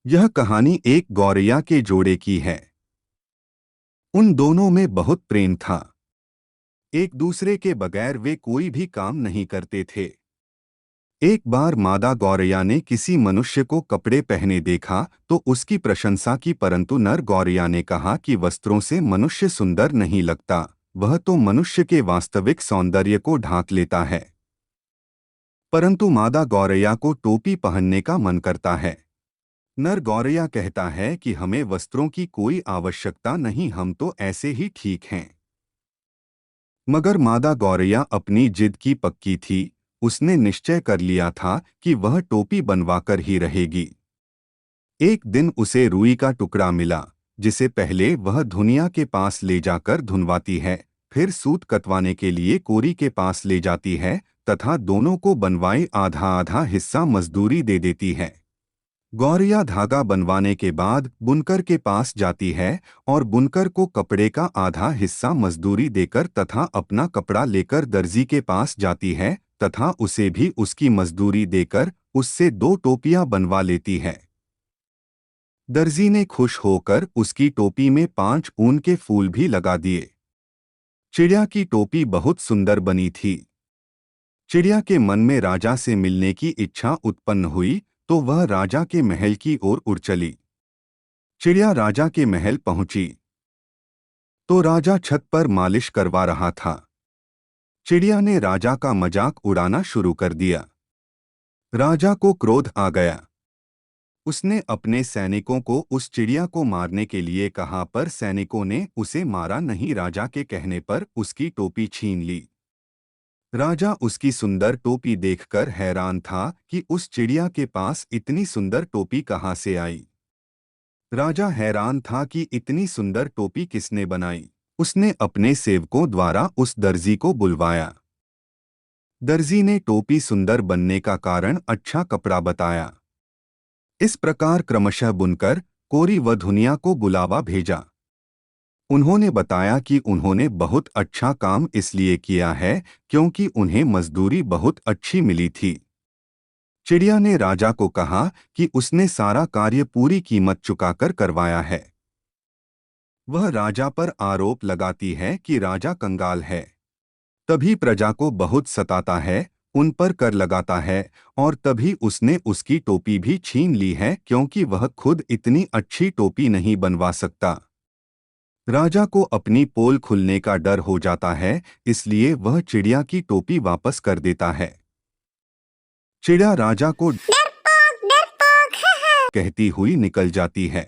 यह कहानी एक गौरैया के जोड़े की है। उन दोनों में बहुत प्रेम था। एक दूसरे के बगैर वे कोई भी काम नहीं करते थे। एक बार मादा गौरैया ने किसी मनुष्य को कपड़े पहने देखा तो उसकी प्रशंसा की, परंतु नर गौरैया ने कहा कि वस्त्रों से मनुष्य सुंदर नहीं लगता, वह तो मनुष्य के वास्तविक सौंदर्य को ढांक लेता है। परंतु मादा गौरैया को टोपी पहनने का मन करता है। नर गौरैया कहता है कि हमें वस्त्रों की कोई आवश्यकता नहीं, हम तो ऐसे ही ठीक हैं। मगर मादा गौरैया अपनी जिद की पक्की थी। उसने निश्चय कर लिया था कि वह टोपी बनवाकर ही रहेगी। एक दिन उसे रुई का टुकड़ा मिला, जिसे पहले वह धुनिया के पास ले जाकर धुनवाती है, फिर सूत कतवाने के लिए कोरी के पास ले जाती है तथा दोनों को बनवाए आधा आधा हिस्सा मजदूरी दे देती है। गौरैया धागा बनवाने के बाद बुनकर के पास जाती है और बुनकर को कपड़े का आधा हिस्सा मजदूरी देकर तथा अपना कपड़ा लेकर दर्जी के पास जाती है तथा उसे भी उसकी मजदूरी देकर उससे 2 टोपियां बनवा लेती है। दर्जी ने खुश होकर उसकी टोपी में 5 ऊन के फूल भी लगा दिए। चिड़िया की टोपी बहुत सुंदर बनी थी। चिड़िया के मन में राजा से मिलने की इच्छा उत्पन्न हुई तो वह राजा के महल की ओर उड़ चली। चिड़िया राजा के महल पहुंची तो राजा छत पर मालिश करवा रहा था। चिड़िया ने राजा का मजाक उड़ाना शुरू कर दिया। राजा को क्रोध आ गया। उसने अपने सैनिकों को उस चिड़िया को मारने के लिए कहा, पर सैनिकों ने उसे मारा नहीं। राजा के कहने पर उसकी टोपी छीन ली। राजा उसकी सुंदर टोपी देखकर हैरान था कि उस चिड़िया के पास इतनी सुंदर टोपी कहाँ से आई। राजा हैरान था कि इतनी सुंदर टोपी किसने बनाई। उसने अपने सेवकों द्वारा उस दर्जी को बुलवाया। दर्जी ने टोपी सुंदर बनने का कारण अच्छा कपड़ा बताया। इस प्रकार क्रमशः बुनकर, कोरी व धुनिया को बुलावा भेजा। उन्होंने बताया कि उन्होंने बहुत अच्छा काम इसलिए किया है क्योंकि उन्हें मजदूरी बहुत अच्छी मिली थी। चिड़िया ने राजा को कहा कि उसने सारा कार्य पूरी कीमत चुकाकर करवाया है। वह राजा पर आरोप लगाती है कि राजा कंगाल है, तभी प्रजा को बहुत सताता है, उन पर कर लगाता है और तभी उसने उसकी टोपी भी छीन ली है क्योंकि वह खुद इतनी अच्छी टोपी नहीं बनवा सकता। राजा को अपनी पोल खुलने का डर हो जाता है, इसलिए वह चिड़िया की टोपी वापस कर देता है। चिड़िया राजा को डरपोक डरपोक कहती हुई निकल जाती है।